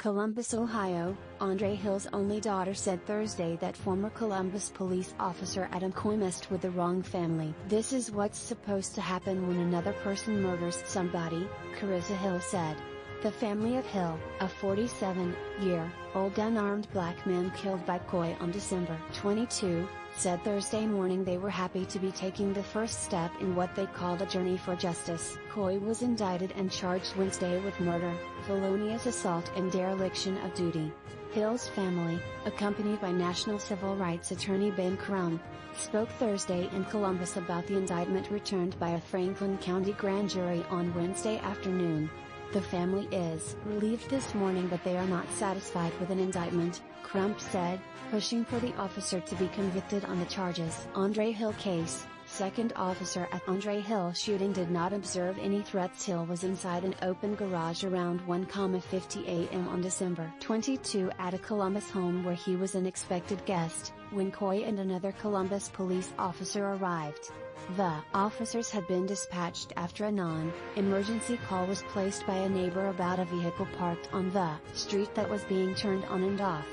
Columbus, Ohio, Andre Hill's only daughter said Thursday that former Columbus police officer Adam Coy messed with the wrong family. "This is what's supposed to happen when another person murders somebody," Karissa Hill said. The family of Hill, a 47-year-old unarmed black man killed by Coy on December 22, said Thursday morning they were happy to be taking the first step in what they called a journey for justice. Coy was indicted and charged Wednesday with murder, felonious assault and dereliction of duty. Hill's family, accompanied by National Civil Rights Attorney Ben Crump, spoke Thursday in Columbus about the indictment returned by a Franklin County grand jury on Wednesday afternoon. "The family is relieved this morning, but they are not satisfied with an indictment," Crump said, pushing for the officer to be convicted on the charges. Andre Hill case. Second officer at Andre Hill shooting did not observe any threats. Hill was inside an open garage around 1:50 a.m. on December 22 at a Columbus home where he was an expected guest, when Coy and another Columbus police officer arrived. The officers had been dispatched after a non-emergency call was placed by a neighbor about a vehicle parked on the street that was being turned on and off.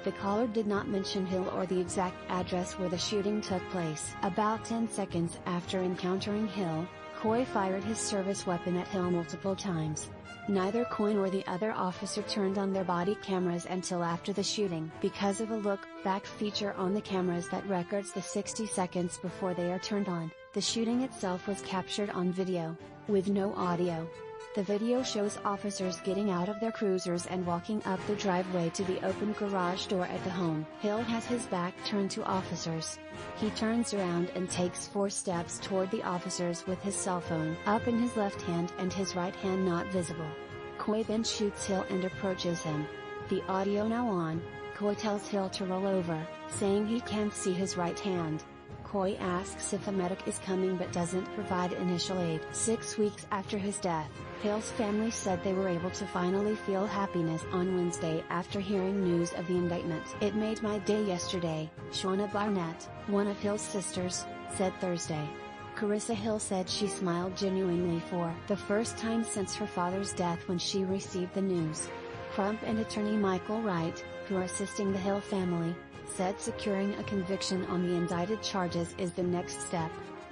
The caller did not mention Hill or the exact address where the shooting took place. About 10 seconds after encountering Hill, Coy fired his service weapon at Hill multiple times. Neither Coy nor the other officer turned on their body cameras until after the shooting. Because of a look-back feature on the cameras that records the 60 seconds before they are turned on, the shooting itself was captured on video, with no audio. The video shows officers getting out of their cruisers and walking up the driveway to the open garage door at the home. Hill has his back turned to officers. He turns around and takes 4 steps toward the officers with his cell phone up in his left hand and his right hand not visible. Coy then shoots Hill and approaches him. The audio now on, Coy tells Hill to roll over, saying he can't see his right hand. Coy asks if a medic is coming but doesn't provide initial aid. 6 weeks after his death, Hill's family said they were able to finally feel happiness on Wednesday after hearing news of the indictment. "It made my day yesterday," Shauna Barnett, one of Hill's sisters, said Thursday. Karissa Hill said she smiled genuinely for the first time since her father's death when she received the news. Crump and attorney Michael Wright, who are assisting the Hill family, said securing a conviction on the indicted charges is the next step.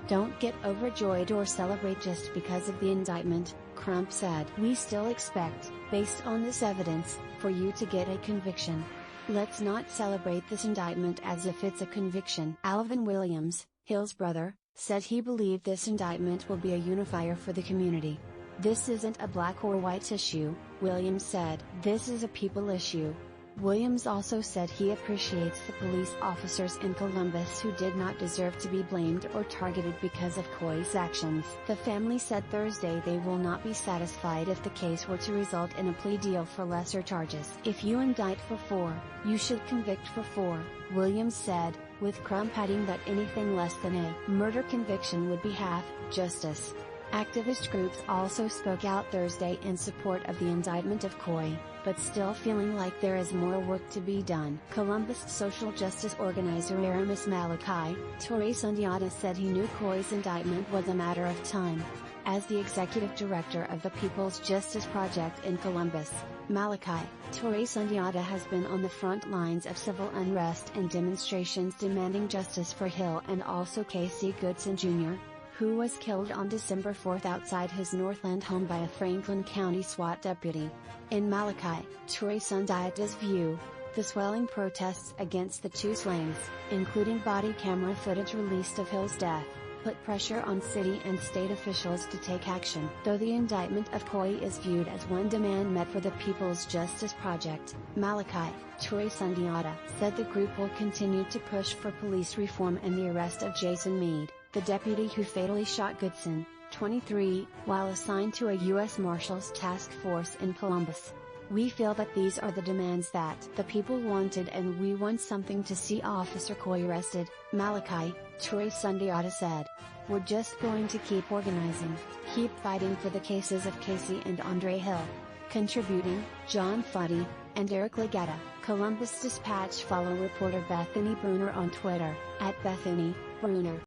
"Don't get overjoyed or celebrate just because of the indictment," Crump said. "We still expect, based on this evidence, for you to get a conviction. Let's not celebrate this indictment as if it's a conviction." Alvin Williams, Hill's brother, said he believed this indictment will be a unifier for the community. "This isn't a black or white issue," Williams said. "This is a people issue." Williams also said he appreciates the police officers in Columbus who did not deserve to be blamed or targeted because of Coy's actions. The family said Thursday they will not be satisfied if the case were to result in a plea deal for lesser charges. "If you indict for 4, you should convict for 4, Williams said, with Crump adding that anything less than a murder conviction would be half justice. Activist groups also spoke out Thursday in support of the indictment of Coy, but still feeling like there is more work to be done. Columbus social justice organizer Aramis Malachi Torrey Sundiata said he knew Coy's indictment was a matter of time. As the executive director of the People's Justice Project in Columbus, Malachi Torrey Sundiata has been on the front lines of civil unrest and demonstrations demanding justice for Hill and also Casey Goodson Jr., who was killed on December 4 outside his Northland home by a Franklin County SWAT deputy. In Malachi Torrey Sundiata's view, the swelling protests against the two slayings, including body camera footage released of Hill's death, put pressure on city and state officials to take action. Though the indictment of Coy is viewed as one demand met for the People's Justice Project, Malachi Torrey Sundiata said the group will continue to push for police reform and the arrest of Jason Meade, the deputy who fatally shot Goodson, 23, while assigned to a U.S. Marshals task force in Columbus. "We feel that these are the demands that the people wanted and we want something to see Officer Coy arrested," Malachi Torrey Sundiata said. "We're just going to keep organizing, keep fighting for the cases of Casey and Andre Hill." Contributing, John Fuddy, and Eric Legetta. Columbus Dispatch. Follow reporter Bethany Bruner on Twitter, @BethanyBruner.